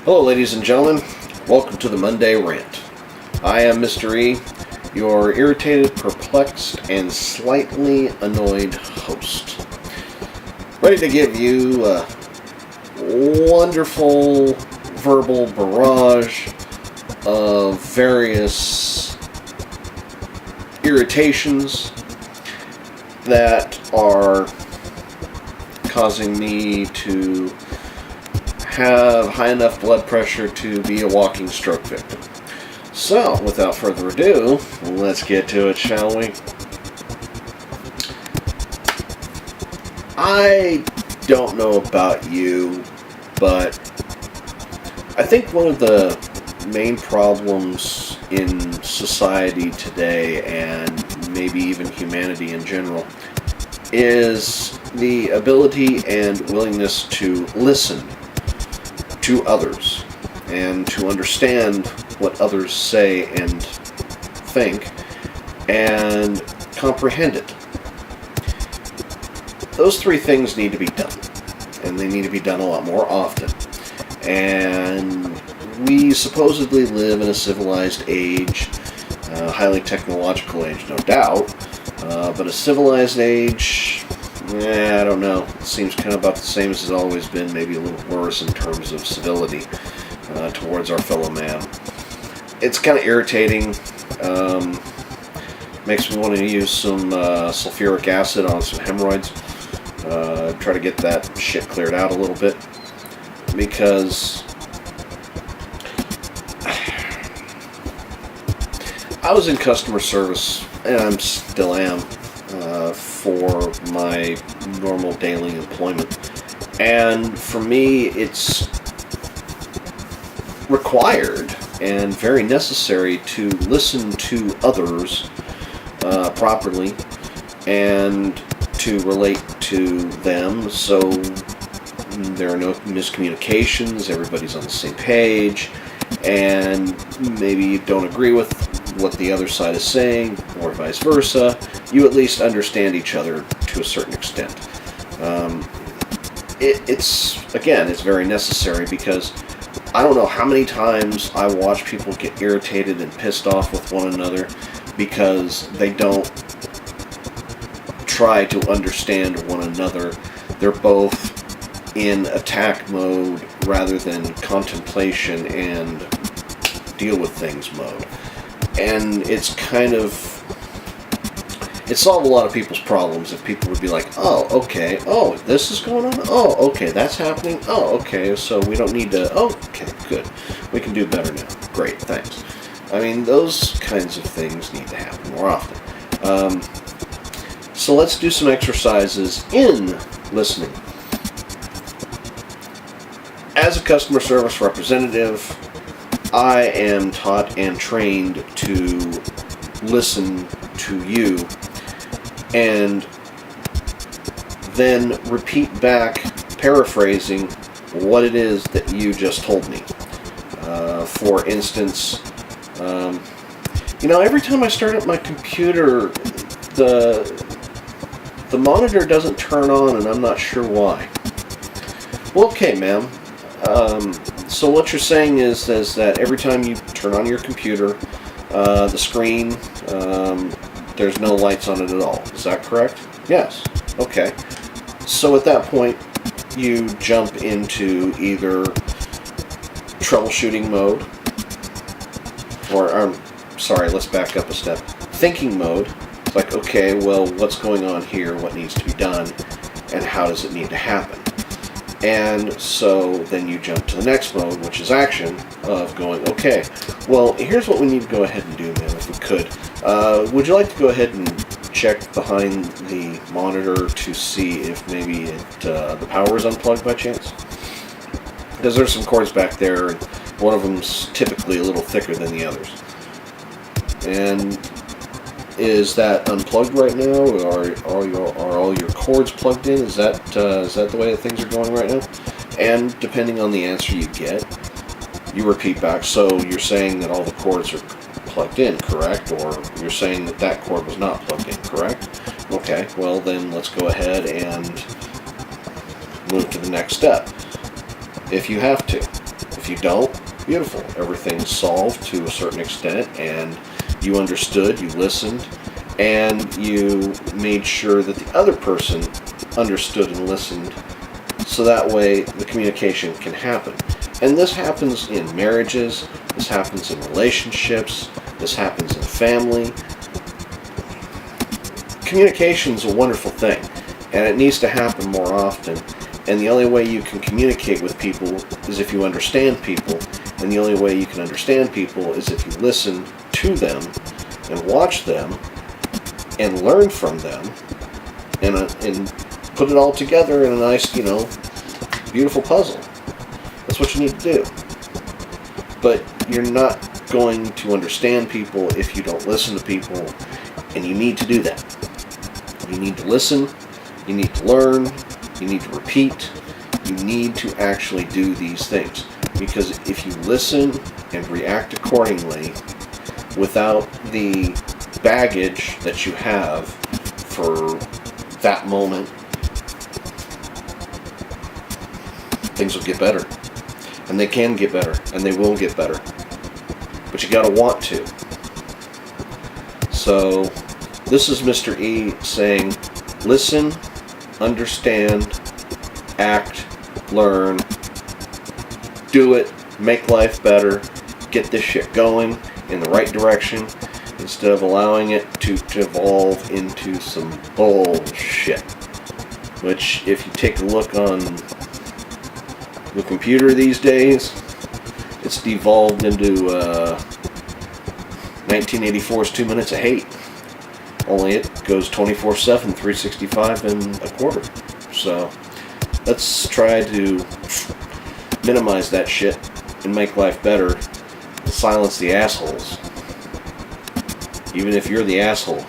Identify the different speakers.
Speaker 1: Hello, ladies and gentlemen. Welcome to the Monday Rant. I am Mr. E, your irritated, perplexed, and slightly annoyed host. Ready to give you a wonderful verbal barrage of various irritations that are causing me to have high enough blood pressure to be a walking stroke victim. So, without further ado, let's get to it, shall we? I don't know about you, but I think one of the main problems in society today, and maybe even humanity in general, is the ability and willingness to listen to others and to understand what others say and think and comprehend it. Those three things need to be done, and they need to be done a lot more often. And we supposedly live in a civilized age, a highly technological age, no doubt, but a civilized age, I don't know. It seems kind of about the same as it's always been, maybe a little worse in terms of civility towards our fellow man. It's kind of irritating. Makes me want to use some sulfuric acid on some hemorrhoids. Try to get that shit cleared out a little bit. Because I was in customer service, and I still am, for my normal daily employment. And for me, it's required and very necessary to listen to others properly and to relate to them so there are no miscommunications, everybody's on the same page, and maybe you don't agree with what the other side is saying, or vice versa. You at least understand each other to a certain extent. It's very necessary, because I don't know how many times I watch people get irritated and pissed off with one another because they don't try to understand one another. They're both in attack mode rather than contemplation and deal with things mode. And it solved a lot of people's problems if people would be like, oh, okay, oh, this is going on, oh, okay, that's happening, oh, okay, so we don't need to, oh, okay, good, we can do better now, great, thanks. I mean, those kinds of things need to happen more often. So let's do some exercises in listening. As a customer service representative, I am taught and trained to listen to you and then repeat back, paraphrasing what it is that you just told me. For instance, every time I start up my computer, the monitor doesn't turn on, and I'm not sure why. Well, okay, ma'am. So what you're saying is that every time you turn on your computer, the screen, there's no lights on it at all. Is that correct? Yes. Okay. So at that point, you jump into either troubleshooting mode, let's back up a step. Thinking mode. It's like, okay, well, what's going on here? What needs to be done? And how does it need to happen? And so then you jump to the next mode, which is action, of going, okay, well, here's what we need to go ahead and do, man, if we could. Would you like to go ahead and check behind the monitor to see if maybe the power is unplugged by chance? Because there's some cords back there, and one of them's typically a little thicker than the others. And is that unplugged right now, or are all your cords plugged in? Is that the way that things are going right now? And depending on the answer you get, you repeat back. So you're saying that all the cords are plugged in, correct? Or you're saying that that cord was not plugged in, correct? Okay, well then let's go ahead and move to the next step. If you have to. If If you don't, beautiful. Everything's solved to a certain extent, and you understood, you listened, and you made sure that the other person understood and listened, so that way the communication can happen. And this happens in marriages, this happens in relationships, this happens in family. Communication is a wonderful thing, and it needs to happen more often. And the only way you can communicate with people is if you understand people, and the only way you can understand people is if you listen to them and watch them and learn from them and put it all together in a nice, beautiful puzzle. That's what you need to do. But you're not going to understand people if you don't listen to people, and you need to do that. You need to listen, you need to learn, you need to repeat, you need to actually do these things. Because if you listen and react accordingly without the baggage that you have for that moment, things will get better. And they can get better, and they will get better. But you gotta want to. So, this is Mr. E saying, listen, understand, act, learn, do it, make life better, get this shit going in the right direction, instead of allowing it to devolve into some bullshit. Which, if you take a look on the computer these days, it's devolved into 1984's 2 Minutes of Hate. Only it goes 24/7, 365 and a quarter. So let's try to minimize that shit and make life better. And silence the assholes. Even if you're the asshole.